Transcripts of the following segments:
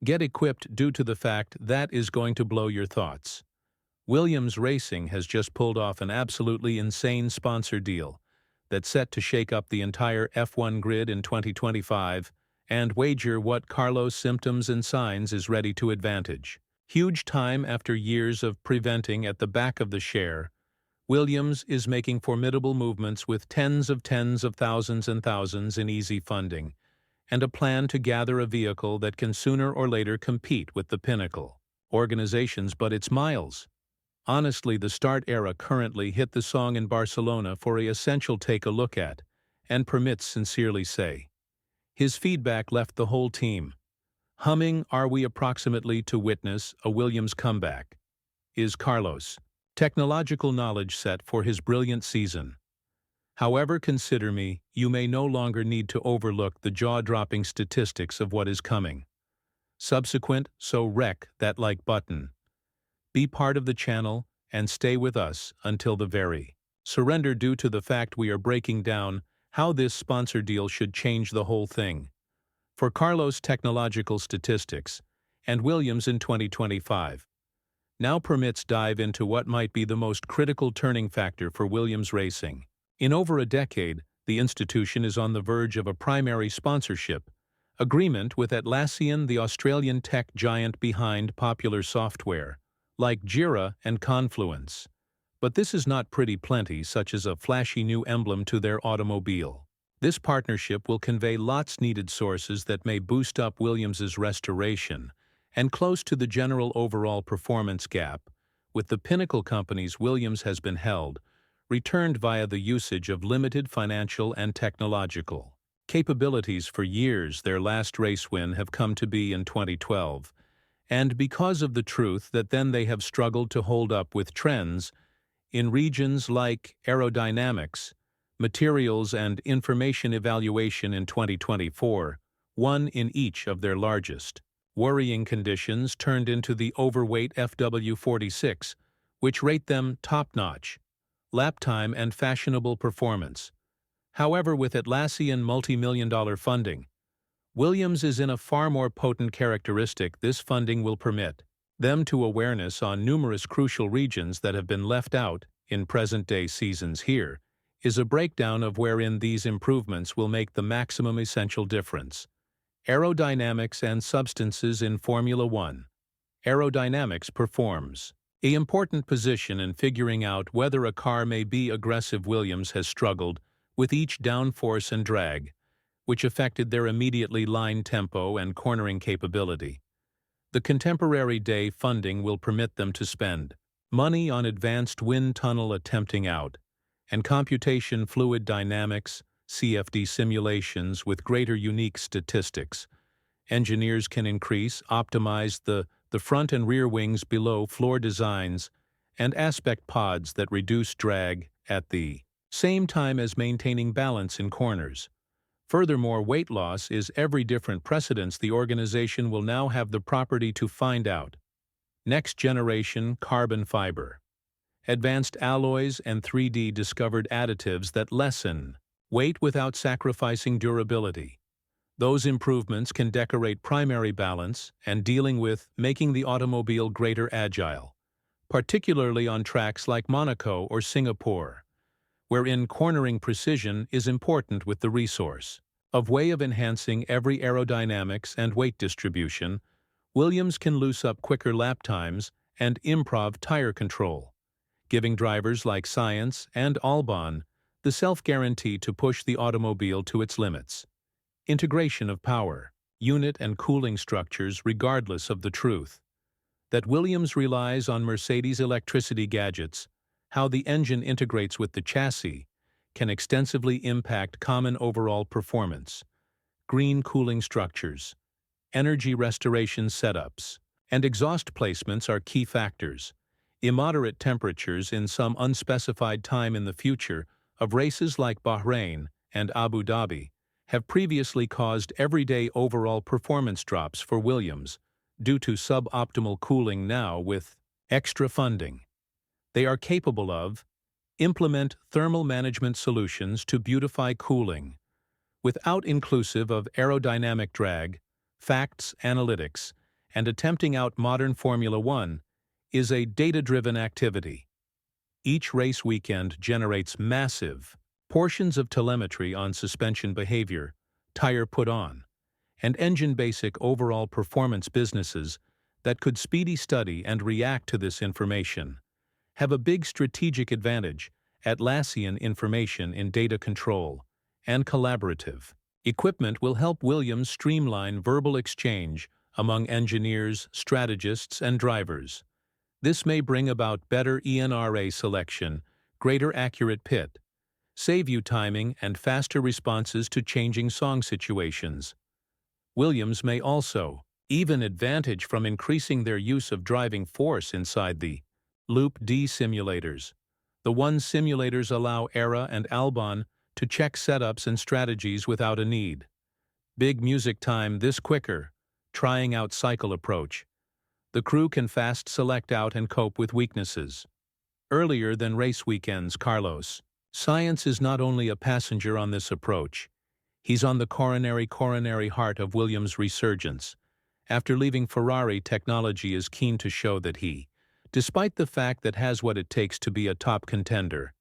Get equipped due to the fact that is going to blow your thoughts. Williams Racing has just pulled off an absolutely insane sponsor deal that's set to shake up the entire F1 grid in 2025 and wager what Carlos symptoms and signs is ready to advantage. Huge time after years of preventing at the back of the share, Williams is making formidable movements with tens of thousands and thousands in easy funding, and a plan to gather a vehicle that can sooner or later compete with the pinnacle organizations, but it's miles. Honestly, the start era currently hit the song in Barcelona for a essential take a look at, and permits sincerely say. His feedback left the whole team humming, are we approximately to witness a Williams comeback? Is Carlos' technological knowledge set for his brilliant season? However, consider me, you may no longer need to overlook the jaw-dropping statistics of what is coming. Subsequent, so wreck that like button. Be part of the channel and stay with us until the very surrender due to the fact we are breaking down how this sponsor deal should change the whole thing. For Carlos' technological statistics and Williams in 2025. Now permits dive into what might be the most critical turning factor for Williams Racing. In over a decade, the institution is on the verge of a primary sponsorship agreement with Atlassian, the Australian tech giant behind popular software like Jira and Confluence. But this is not pretty plenty, such as a flashy new emblem to their automobile. This partnership will convey lots needed sources that may boost up Williams's restoration and close to the general overall performance gap with the pinnacle companies Williams has been held, returned via the usage of limited financial and technological capabilities for years. Their last race win have come to be in 2012, and because of the truth that then they have struggled to hold up with trends in regions like aerodynamics, materials and information evaluation in 2024, one in each of their largest worrying conditions turned into the overweight FW46, which rate them top-notch, lap time and fashionable performance. However, with Atlassian multi-million-dollar funding, Williams is in a far more potent characteristic. This funding will permit them to awareness on numerous crucial regions that have been left out in present-day seasons. Here is a breakdown of wherein these improvements will make the maximum essential difference. Aerodynamics and substances in Formula One. Aerodynamics performs an important position in figuring out whether a car may be aggressive. Williams has struggled with each downforce and drag, which affected their immediately line tempo and cornering capability. The contemporary day funding will permit them to spend money on advanced wind tunnel attempting out and computation fluid dynamics, CFD simulations with greater unique statistics. Engineers can optimize the front and rear wings below floor designs and aspect pods that reduce drag at the same time as maintaining balance in corners. Furthermore, weight loss is every different precedence. The organization will now have the property to find out. Next generation carbon fiber. Advanced alloys and 3D discovered additives that lessen weight without sacrificing durability. Those improvements can decorate primary balance and dealing with making the automobile greater agile, particularly on tracks like Monaco or Singapore, wherein cornering precision is important with the resource of way of enhancing every aerodynamics and weight distribution. Williams can loose up quicker lap times and improv tire control, giving drivers like Sainz and Albon the self-guarantee to push the automobile to its limits. Integration of power, unit and cooling structures regardless of the truth that Williams relies on Mercedes electricity gadgets. How the engine integrates with the chassis can extensively impact common overall performance. Green cooling structures, energy restoration setups, and exhaust placements are key factors. Immoderate temperatures in some unspecified time in the future of races like Bahrain and Abu Dhabi have previously caused everyday overall performance drops for Williams due to suboptimal cooling. Now, with extra funding, they are capable of implement thermal management solutions to beautify cooling without inclusive of aerodynamic drag, facts analytics, and attempting out modern Formula One is a data-driven activity. Each race weekend generates massive portions of telemetry on suspension behavior, tire put on, and engine basic overall performance. Businesses that could speedy study and react to this information have a big strategic advantage. Atlassian information in data control and collaborative equipment will help Williams streamline verbal exchange among engineers, strategists, and drivers. This may bring about better ENRA selection, greater accurate pit, save you timing, and faster responses to changing song situations. Williams may also even advantage from increasing their use of driving force inside the Loop D simulators. The one simulators allow ERA and Albon to check setups and strategies without a need. Big music time this quicker, trying out cycle approach. The crew can fast select out and cope with weaknesses. Earlier than race weekends, Carlos Sainz is not only a passenger on this approach, he's on the coronary heart of Williams' resurgence. After leaving Ferrari, technology is keen to show that he, despite the fact that has what it takes to be a top contender.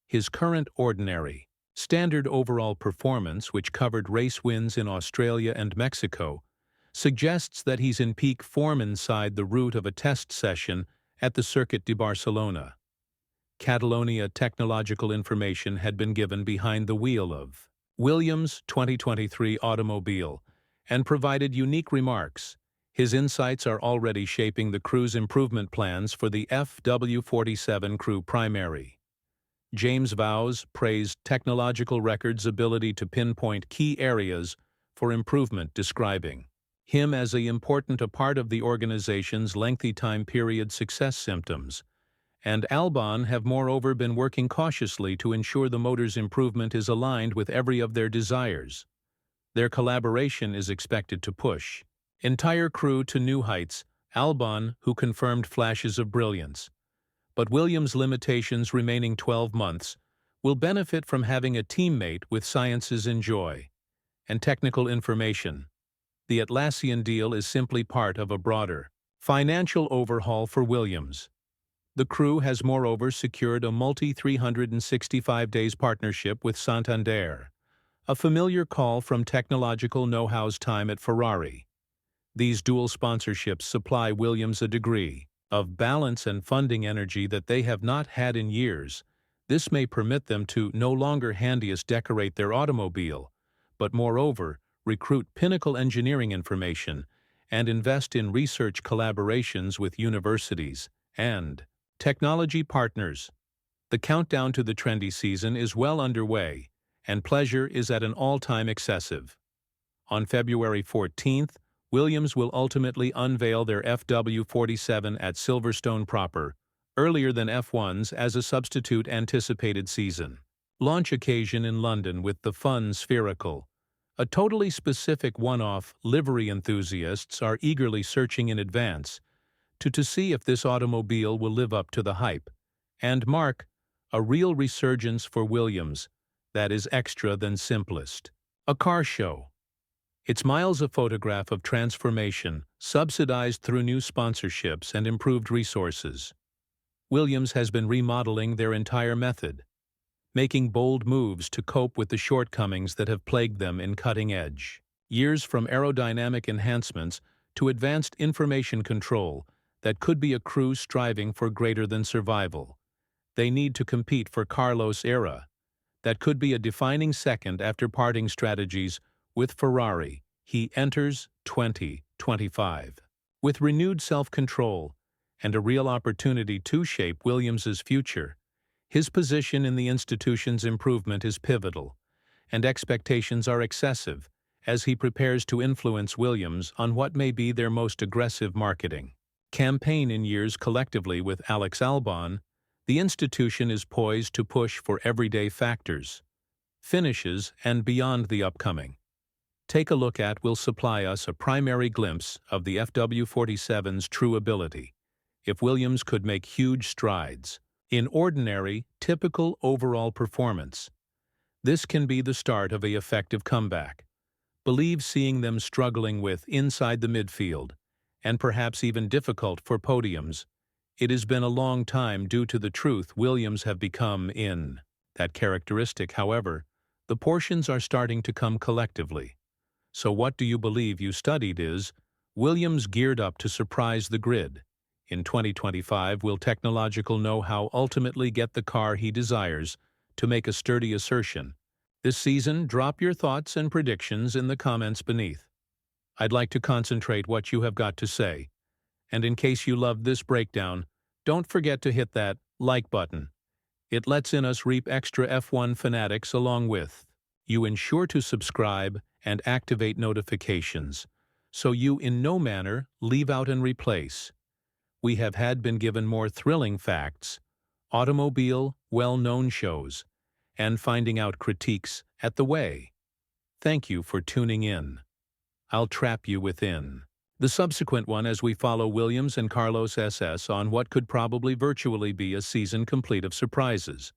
His current ordinary, standard overall performance, which covered race wins in Australia and Mexico, suggests that he's in peak form inside the route of a test session at the Circuit de Barcelona. Catalonia technological information had been given behind the wheel of Williams' 2023 automobile and provided unique remarks. His insights are already shaping the crew's improvement plans for the FW47 crew primary. James Vowes praised technological records' ability to pinpoint key areas for improvement, describing him as an important part of the organization's lengthy time period success symptoms, and Albon have moreover been working cautiously to ensure the motor's improvement is aligned with every of their desires. Their collaboration is expected to push entire crew to new heights. Albon, who confirmed flashes of brilliance, but Williams' limitations remaining 12 months, will benefit from having a teammate with Sainz's enjoy and technical information. The Atlassian deal is simply part of a broader financial overhaul for Williams. The crew has moreover secured a multi-365 days partnership with Santander, a familiar call from technological know-how's time at Ferrari. These dual sponsorships supply Williams a degree of balance and funding energy that they have not had in years. This may permit them to no longer handiest decorate their automobile, but moreover recruit pinnacle engineering information and invest in research collaborations with universities and technology partners. The countdown to the trendy season is well underway, and pleasure is at an all-time excessive. On February 14th, Williams will ultimately unveil their FW47 at Silverstone proper, earlier than F1's as a substitute anticipated season launch occasion in London with the fun spherical. A totally specific one-off. Livery enthusiasts are eagerly searching in advance to see if this automobile will live up to the hype and mark a real resurgence for Williams that is extra than simplest a car show. It's miles a photograph of transformation, subsidized through new sponsorships and improved resources. Williams has been remodeling their entire method, making bold moves to cope with the shortcomings that have plagued them in cutting-edge years, from aerodynamic enhancements to advanced information control that could be a crew striving for greater than survival. They need to compete for Carlos' era. That could be a defining second after parting strategies with Ferrari. He enters 2025 with renewed self-control and a real opportunity to shape Williams's future. His position in the institution's improvement is pivotal, and expectations are excessive as he prepares to influence Williams on what may be their most aggressive marketing campaign in years. Collectively with Alex Albon, the institution is poised to push for everyday factors, finishes, and beyond. The upcoming take a look at will supply us a primary glimpse of the FW47's true ability. If Williams could make huge strides in ordinary, typical overall performance, this can be the start of an effective comeback. Believe seeing them struggling with inside the midfield and perhaps even difficult for podiums. It has been a long time due to the truth Williams have become in that characteristic. However, the portions are starting to come collectively. So what do you believe you studied is Williams geared up to surprise the grid. In 2025, will technological know-how ultimately get the car he desires to make a sturdy assertion? This season, drop your thoughts and predictions in the comments beneath. I'd like to concentrate what you have got to say. And in case you loved this breakdown, don't forget to hit that like button. It lets in us reap extra F1 fanatics along with you. Ensure to subscribe and activate notifications, so you in no manner leave out and replace. We have been given more thrilling facts, automobile well-known shows, and finding out critiques at the way. Thank you for tuning in. I'll trap you within the subsequent one as we follow Williams and Carlos SS on what could probably virtually be a season complete of surprises.